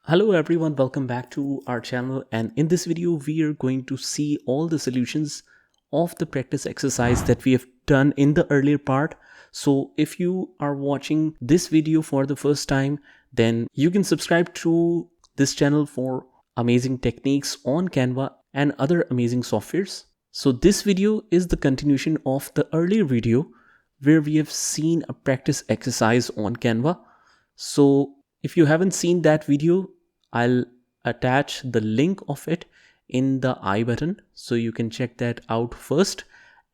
Hello everyone, welcome back to our channel, and in this video we are going to see all the solutions of the practice exercise that we have done in the earlier part. So if you are watching this video for the first time, then you can subscribe to this channel for amazing techniques on Canva and other amazing softwares. So this video is the continuation of the earlier video where we have seen a practice exercise on Canva. So if you haven't seen that video, I'll attach the link of it in the I button so you can check that out first.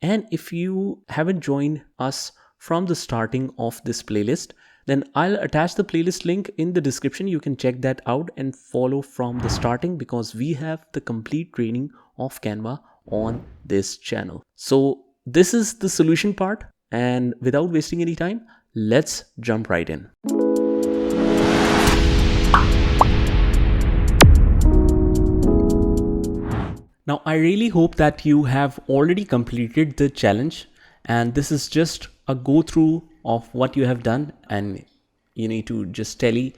And if you haven't joined us from the starting of this playlist, then I'll attach the playlist link in the description. You can check that out and follow from the starting because we have the complete training of Canva on this channel. So this is the solution part, and without wasting any time, let's jump right in. Now, I really hope that you have already completed the challenge, and this is just a go through of what you have done, and you need to just tally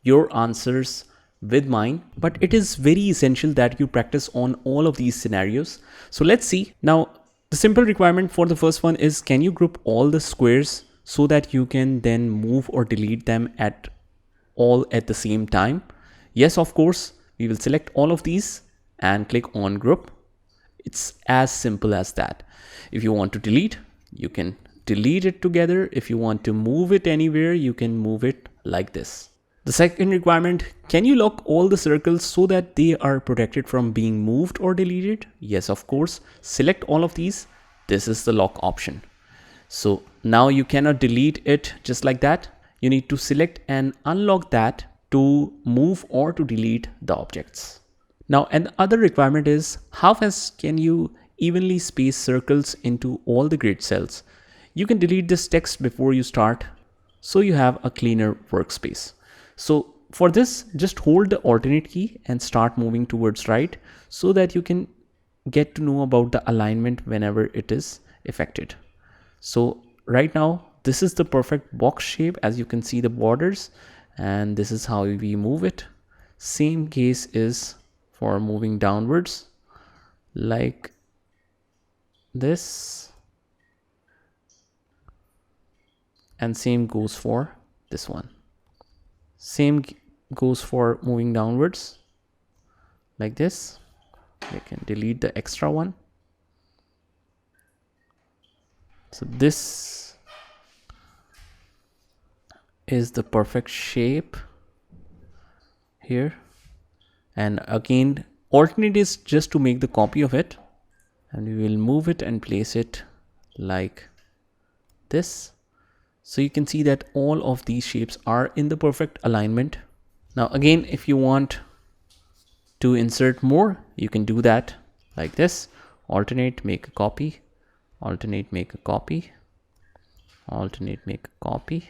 your answers with mine. But it is very essential that you practice on all of these scenarios. So let's see. Now, the simple requirement for the first one is, can you group all the squares so that you can then move or delete them at the same time? Yes, of course. We will select all of these and click on group. It's as simple as that. If you want to delete, you can delete it together. If you want to move it anywhere, you can move it like this. The second requirement, can you lock all the circles so that they are protected from being moved or deleted? Yes, of course. Select all of these. This is the lock option. So now you cannot delete it just like that. You need to select and unlock that to move or to delete the objects. Now, another requirement is, how fast can you evenly space circles into all the grid cells? You can delete this text before you start so you have a cleaner workspace. So for this, just hold the alternate key and start moving towards right so that you can get to know about the alignment whenever it is affected. So right now, this is the perfect box shape. As you can see the borders, and this is how we move it. Same case is for moving downwards like this, and same goes for this one. Same goes for moving downwards like this. You can delete the extra one. So this is the perfect shape here. And again, alternate is just to make the copy of it, and we will move it and place it like this. So you can see that all of these shapes are in the perfect alignment. Now again, if you want to insert more, you can do that like this. Alternate, make a copy, alternate, make a copy, alternate, make a copy.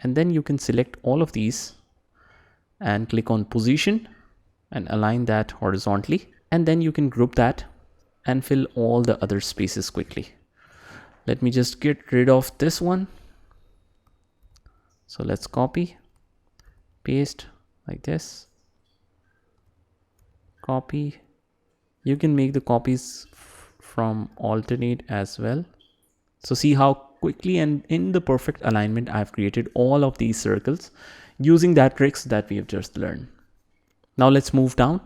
And then you can select all of these and click on position and align that horizontally, and then you can group that and fill all the other spaces quickly. Let me just get rid of this one. So let's copy, paste like this, copy. You can make the copies from alternate as well. So see how quickly and in the perfect alignment I've created all of these circles using that tricks that we have just learned. Now let's move down.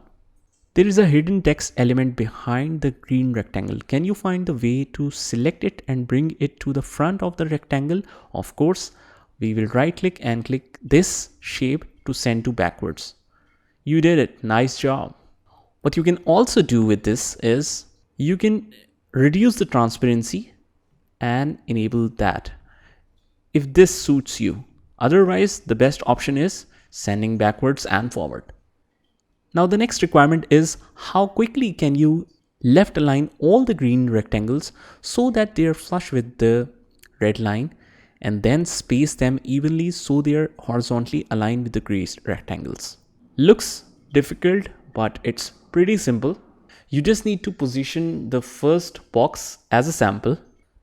There is a hidden text element behind the green rectangle. Can you find the way to select it and bring it to the front of the rectangle? Of course, we will right click and click this shape to send to backwards. You did it. Nice job. What you can also do with this is you can reduce the transparency and enable that if this suits you. Otherwise, the best option is sending backwards and forward. Now the next requirement is, how quickly can you left align all the green rectangles so that they are flush with the red line, and then space them evenly so they are horizontally aligned with the gray rectangles. Looks difficult, but it's pretty simple. You just need to position the first box as a sample.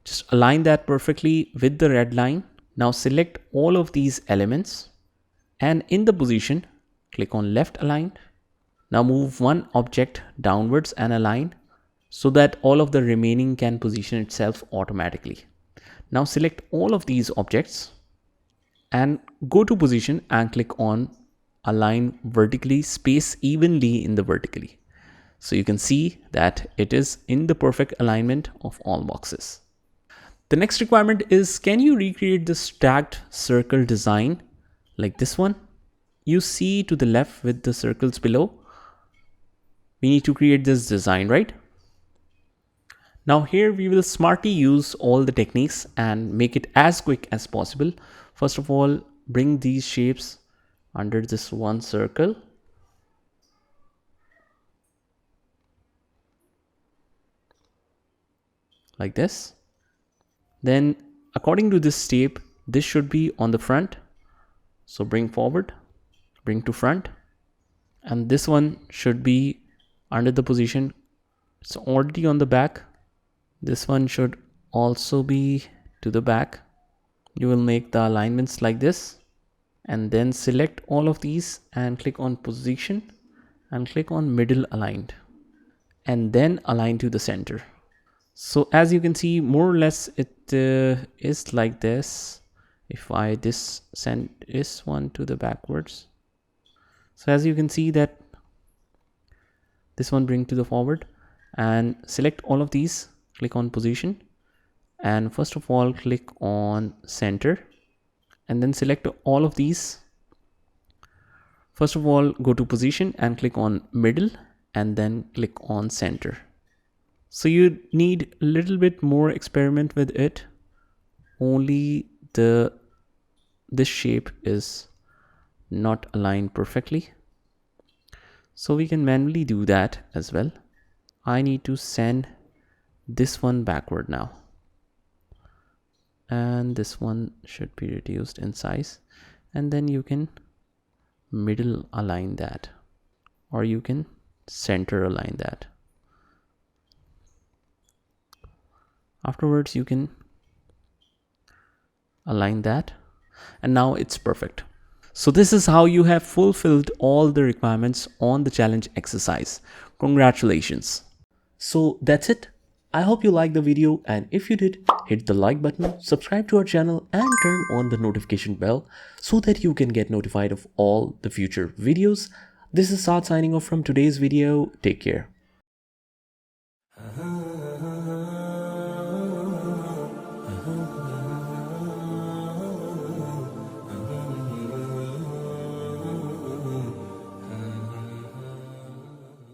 Just align that perfectly with the red line. Now select all of these elements, and in the position, click on left align. Now move one object downwards and align so that all of the remaining can position itself automatically. Now select all of these objects and go to position and click on align vertically, space evenly in the vertically. So you can see that it is in the perfect alignment of all boxes. The next requirement is, can you recreate the stacked circle design like this one? You see to the left with the circles below. We need to create this design, right? Now here we will smartly use all the techniques and make it as quick as possible. First of all, bring these shapes under this one circle. Like this. Then according to this shape, this should be on the front. So bring forward, bring to front. And this one should be under the position. It's already on the back. This one should also be to the back. You will make the alignments like this and then select all of these and click on position and click on middle aligned and then align to the center. So as you can see, more or less it is like this. If I send this one to the backwards. So as you can see that this one bring to the forward and select all of these, click on position and first of all click on center and then select all of these. First of all go to position and click on middle and then click on center. So you need a little bit more experiment with it. Only this shape is not aligned perfectly. So we can manually do that as well. I need to send this one backward now. And this one should be reduced in size. And then you can middle align that. Or you can center align that. Afterwards you can align that. And now it's perfect. So this is how you have fulfilled all the requirements on the challenge exercise. Congratulations. So that's it. I hope you liked the video, and if you did, hit the like button, subscribe to our channel and turn on the notification bell so that you can get notified of all the future videos. This is Saad signing off from today's video. Take care.